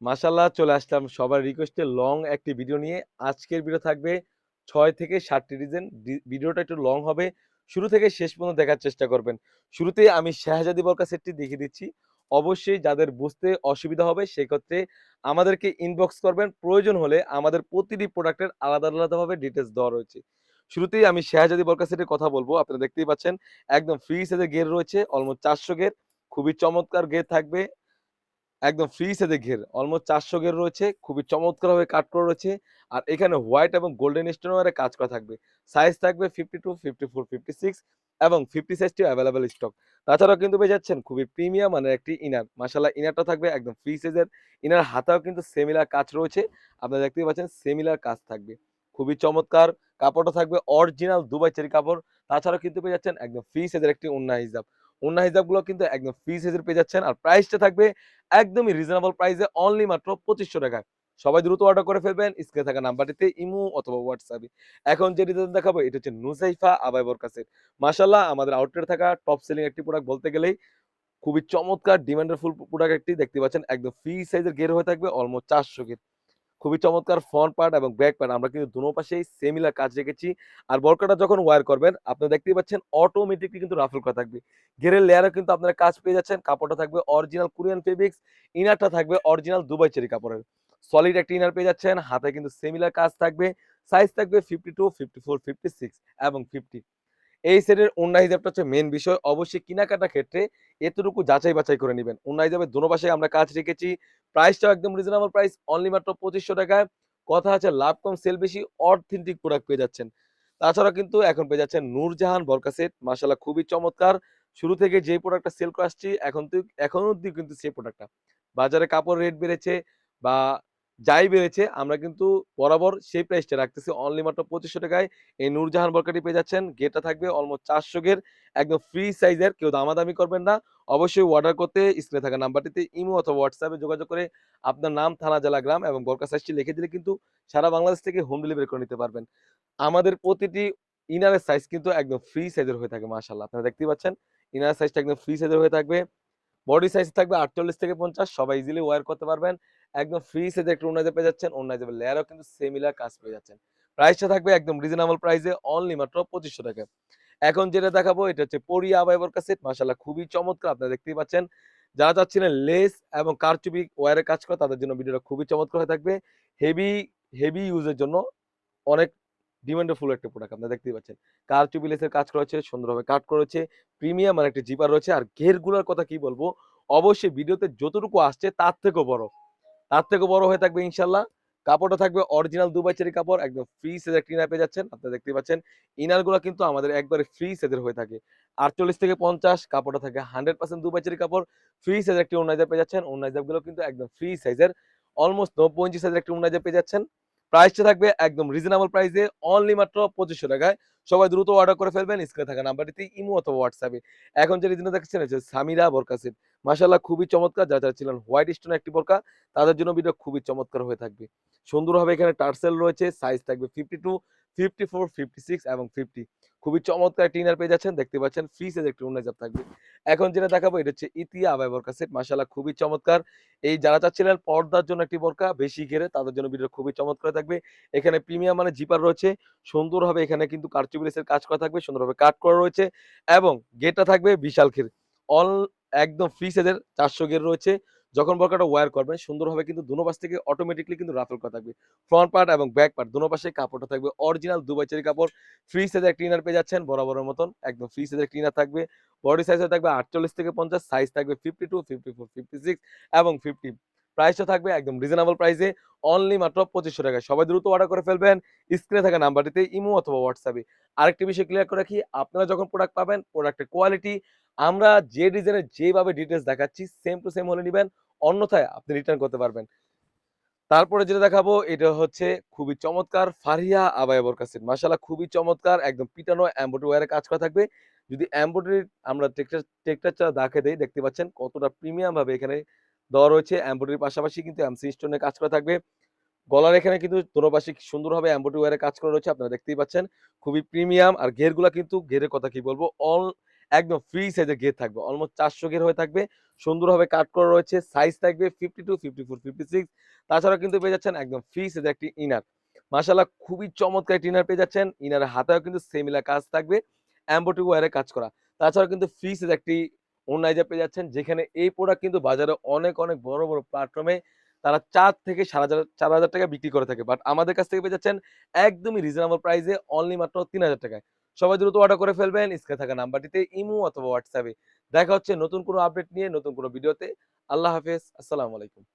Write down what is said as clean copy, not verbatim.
মাশাআল্লাহ চলে আসলাম সবার রিকোয়েস্টে লং একটি ভিডিও নিয়ে। আজকের ভিডিও থাকবে ৬ থেকে ৭টি ডিজাইন। ভিডিওটা একটু লং হবে। শুরু থেকে শেষ পর্যন্ত দেখার চেষ্টা করবেন। শুরুতেই আমি শাহজাদি বরকা সেটটি দেখিয়ে দিচ্ছি। অবশ্যই যাদের বুঝতে অসুবিধা হবে সেক্ষেত্রে আমাদেরকে ইনবক্স করবেন। প্রয়োজন হলে আমাদের প্রতিটি প্রোডাক্টের আলাদাভাবে ডিটেইলস দেওয়া রয়েছে। শুরুতেই আমি শাহজাদি বরকা সেটের কথা বলব। আপনারা দেখতেই পাচ্ছেন একদম ফ্রি সাইজের গের রয়েছে অলমোস্ট ৪০০ গের। খুবই চমৎকার গের থাকবে। একদম ফ্রি সাইজের ঘের। অলমোস্ট ৪০০ ঘের রয়েছে। খুবই চমৎকারভাবে কাট করা রয়েছে। আর এখানে হোয়াইট এবং গোল্ডেন স্টোন ওয়ারে কাজ করা থাকবে। সাইজ থাকবে 52, 54, 56 এবং 50 সাইজটিও এভেইলেবল স্টক। তাছাড়াও কিন্তু পেয়ে যাচ্ছেন খুবই প্রিমিয়াম মানের একটি ইনার। মাশাআল্লাহ ইনারটা থাকবে একদম ফ্রি সাইজের। ইনার হাতাও কিন্তু সিমিলার কাজ রয়েছে। আপনারা দেখতেই পাচ্ছেন সিমিলার কাজ থাকবে। খুবই চমৎকার। কাপড়টা থাকবে অরিজিনাল দুবাই চেরি কাপড়। তাছাড়াও কিন্তু পেয়ে যাচ্ছেন একদম ফ্রি সাইজের একটি ওড়না হিজাব। ওড়না হিজাবগুলো কিন্তু একদম ফ্রি সাইজের পেয়ে যাচ্ছেন। আর প্রাইসটা থাকবে একদমই রিজনেবল প্রাইসে অনলি মাত্র ৳২৫০০ সবাই দ্রুত অর্ডার করে ফেলবেন স্ক্রিনে থাকা নাম্বারটিতে ইমো অথবা হোয়াটসঅ্যাপে। এখন যে ডিজাইন দেখাবো এটা হচ্ছে নুজাইফা আবায়া বোরকা সেট। মাশাআল্লাহ আমাদের আউটলেটে থাকা টপ সেলিং একটি প্রোডাক্ট বলতে গেলেই খুবই চমৎকার ডিমান্ডের ফুল প্রোডাক্ট একটি দেখতে পাচ্ছেন একদম ফ্রি সাইজের গের হয়ে থাকবে অলমোস্ট ৪০০ গের। খুবই চমৎকার ফ্রন্ট পার্ট এবং ব্যাক পার্ট আমরা কিন্তু দোনো পাশেই সিমিলার কাজ রেখেছি। আর বোরকাটা যখন ওয়্যার করবেন আপনারা দেখতেই পাচ্ছেন অটোমেটিকলি কিন্তু রাফেল করা থাকবে। ঘেরের লেয়ারে কিন্তু আপনারা কাজ পেয়ে যাচ্ছেন। কাপড়টা থাকবে অরিজিনাল কোরিয়ান ফেব্রিক্স, ইনারটা থাকবে অরিজিনাল দুবাই চেরি কাপড়ের। সলিড একটা ইনার পেয়ে যাচ্ছেন। হাতে কিন্তু সিমিলার কাজ থাকবে। সাইজ থাকবে 52, 54, 56 এবং 50। এই সেটের ওড়না হিজাবটা হচ্ছে মেইন বিষয়। অবশ্যই কেনাকাটার ক্ষেত্রে এতটুকু যাচাই বাছাই করে নিবেন। ওড়না হিজাবের দোনো পাশে আমরা কাজ রেখেছি। প্রাইসটাও একদম রিজনেবল প্রাইস অনলি মাত্র ৳২৫০০। কথা আছে লাভ কম সেল বেশি অথেন্টিক প্রোডাক্ট পেয়ে যাচ্ছেন। তাছাড়া কিন্তু এখন পেয়ে যাচ্ছেন নূরজাহান বরকা সেট। মাশাআল্লাহ খুবই চমৎকার। শুরু থেকে যেই প্রোডাক্টটা সেল করে আসছি এখন অব্দি কিন্তু সেই প্রোডাক্টটা। বাজারে কাপড় রেট বেড়েছে বা যাই বেড়েছে আমরা কিন্তু বরাবর সেই প্রাইসটা রাখতেছি অনলি মাত্র ৳২৫০০। এই নূরজাহান বরকাটি পেয়ে যাচ্ছেন। গেরটা থাকবে অলমোস্ট ৪০০ গের। একদম ফ্রি সাইজের। কেউ দামাদামি করবেন না। অবশ্যই অর্ডার করতে স্ক্রিনে থাকা নাম্বারটিতে ইমো অথবা হোয়াটসঅ্যাপে যোগাযোগ করে আপনার নাম, থানা, জেলা, গ্রাম এবং বরকা সাইজটি লিখে দিলে কিন্তু সারা বাংলাদেশ থেকে হোম ডেলিভারি করে নিতে পারবেন। আমাদের প্রতিটি ইনারের সাইজ কিন্তু একদম ফ্রি সাইজের হয়ে থাকে মাশাআল্লাহ। আপনারা দেখতেই পাচ্ছেন ইনারের সাইজটা একদম ফ্রি সাইজের হয়ে থাকবে। বডি সাইজ থাকবে ৪৮ থেকে ৫০ সবাই ইজিলি ওয়্যার করতে পারবেন। একদম ফ্রি সাইজের একটা ওড়না পেয়ে যাচ্ছেন। ওড়না হিসেবে লেয়ারও কিন্তু সিমিলার কাজ পেয়ে যাচ্ছেন। প্রাইসটা থাকবে একদম রিজনেবল প্রাইসে অনলি মাত্র ৳২৫০০। এখন যেটা দেখাবো এটা হচ্ছে পরিয়া আবায়া বোরকা সেট। মাশাআল্লাহ খুবই চমৎকার আপনারা দেখতেই পাচ্ছেন। যারা চাচ্ছিলেন লেস এবং কারচুপি ওয়্যারে কাজ করা তাদের জন্য ভিডিওটা খুবই চমৎকার হয়ে থাকবে। হেভি, হেভি ইউজের জন্য অনেক ডিমান্ডেড ফুল একটা প্রোডাক্ট আপনারা দেখতেই পাচ্ছেন। কারচুপি লেসের কাজ করা হয়েছে, সুন্দরভাবে কাট করা হয়েছে। প্রিমিয়াম আর একটা জিপার রয়েছে। আর ঘেরগুলোর কথা কি বলবো? অবশ্যই ভিডিওতে যতটুকু আসছে তার থেকেও বড়। তার থেকেও বড় হয়ে থাকবে ইনশাআল্লাহ। কাপড়টা থাকবে অরিজিনাল দুবাই চেরি কাপড়। একদম ফ্রি সাইজের একটা ইনার পেয়ে যাচ্ছেন। আপনারা দেখতেই পাচ্ছেন। ইনার গুলা কিন্তু আমাদের একবারে ফ্রি সাইজের হয়ে থাকে। ৪৮ থেকে ৫০ কাপড়টা থাকে 100% দুবাই চেরি কাপড়। ফ্রি সাইজের একটি ওড়না হিজাব পেয়ে যাচ্ছেন। ওড়না হিজাবগুলো কিন্তু একদম ফ্রি সাইজের। অলমোস্ট ৯০ ইঞ্চি সাইজের একটি ওড়না হিজাব পেয়ে যাচ্ছেন। প্রাইসটা থাকবে একদম রিজনেবল প্রাইসে অনলি মাত্র ৳২৫০০। সবাই দ্রুত অর্ডার করে ফেলবেন স্ক্রিনে থাকা নাম্বারটিতে ইমো অথবা হোয়াটসঅ্যাপে। এখন যে ডিজাইনটা দেখছেন এটা হচ্ছে সামিরা বোরকা সেট। মাশাআল্লাহ খুবই চমৎকার। যারা চাচ্ছিলেন হোয়াইট স্টোনের একটি বোরকা তাদের জন্য ভিডিও খুবই চমৎকার হয়ে থাকবে। সুন্দরভাবে এখানে টার্সেল রয়েছে। সাইজ থাকবে 52, 54, 56 এবং 50। খুবই চমৎকার একটি ইনার পেয়ে যাচ্ছেন। দেখতে পাচ্ছেন ফ্রি সাইজের একটি ওড়না হিজাব থাকবে। এখন যেটা দেখাবো এটা হচ্ছে ইতিয়া আবায়া বোরকা সেট। মাশাআল্লাহ খুবই চমৎকার। এই যারা চাচ্ছিলেন পর্দার জন্য একটি বোরকা বেশি ঘেরে তাদের জন্য ভিডিও খুবই চমৎকার থাকবে। এখানে প্রিমিয়াম মানের জিপার রয়েছে। সুন্দরভাবে এখানে কিন্তু কারচুপি লেসের কাজ করা থাকবে। সুন্দরভাবে কাট করা রয়েছে এবং গেরটা থাকবে বিশাল ঘের। অল একদম ফ্রি সাইজের ৪০০ গের রয়েছে। যখন বোরকাটা ওয়্যার করবেন সুন্দরভাবে কিন্তু দোনো পাশ থেকে অটোমেটিক্যালি কিন্তু রাফেল করা থাকবে। ফ্রন্ট পার্ট এবং ব্যাক পার্ট দোনো পাশে কাপড়টা থাকবে অরিজিনাল দুবাই চেরি কাপড়। ফ্রি সাইজের একটা ইনার পেয়ে যাচ্ছেন বরাবরের মতন। একদম ফ্রি সাইজের একটা ইনার থাকবে। বডি সাইজও থাকবে ৪৮ থেকে ৫০ সাইজ থাকবে 52, 54, 56 এবং 50। প্রাইসটা থাকবে একদম রিজনেবল প্রাইসে অনলি মাত্র ৳২৫০০। সবাই দ্রুত অর্ডার করে ফেলবেন স্ক্রিনে থাকা নাম্বারটিতে ইমো অথবা হোয়াটসঅ্যাপে। আরেকটি বিষয় ক্লিয়ার করে রাখি, আপনারা যখন প্রোডাক্ট পাবেন প্রোডাক্টের কোয়ালিটি আমরা যে ডিজাইনের যেভাবে ডিটেইলস দেখাচ্ছি সেম টু সেম হলে নিবেন। অন্যথায় আপনি রিটার্ন করতে পারবেন। তারপরে যেটা দেখাবো এটা হচ্ছে খুবই চমৎকার ফারিয়া আবায়া বোরকা সেট। মাশাআল্লাহ খুবই চমৎকার একদম পিটানো এমব্রয়ডারি ওয়্যারে কাজ করা থাকবে। যদি এমব্রয়ডারি আমরা টেক্সচারটা দেখাই দেই দেখতে পাচ্ছেন কতটা প্রিমিয়াম ভাবে এখানে দেওয়া রয়েছে। এমব্রয়ডারির পাশাপাশি কিন্তু এমসি স্টোনের কাজ করা থাকবে। গলার এখানে কিন্তু দোনো পাশে সুন্দরভাবে এমব্রয়ডারি ওয়্যারে কাজ করা রয়েছে। আপনারা দেখতেই পাচ্ছেন। খুবই প্রিমিয়াম আর ঘেরগুলা কিন্তু ঘেরের কথা কি বলবো একদম ফ্রি সাইজের ঘের থাকবে। অলমোস্ট ৪০০ ঘের হয়ে থাকবে। সুন্দরভাবে কাট করা রয়েছে। সাইজ থাকবে 52, 54, 56। তাছাড়াও কিন্তু পেয়ে যাচ্ছেন একদম ফ্রি সাইজের একটি ইনার। মাশাআল্লাহ খুবই চমৎকার একটি ইনার পেয়ে যাচ্ছেন। ইনারের হাতেও কিন্তু সেমিলা কাজ থাকবে, এমব্রয়ডারি ওয়্যারে কাজ করা। তাছাড়াও কিন্তু ফ্রি সাইজের একটি ওড়নাইজা পেয়ে যাচ্ছেন, যেখানে এই প্রোডাক্ট কিন্তু বাজারে অনেক, অনেক বড়, বড় প্ল্যাটফর্মে তারা ৪ থেকে ৪,০০০ টাকায় বিক্রি করে থাকে। বাট আমাদের কাছ থেকে পেয়ে যাচ্ছেন একদমই রিজনেবল প্রাইসে অনলি মাত্র ৩,০০০ টাকায়। সবাই দ্রুত অর্ডার করে ফেলবেন স্ক্রিনে থাকা নাম্বারটিতে ইমো অথবা হোয়াটসঅ্যাপে। দেখা হচ্ছে নতুন কোনো আপডেট নিয়ে নতুন কোনো ভিডিওতে। আল্লাহ হাফেজ। আসসালামু আলাইকুম।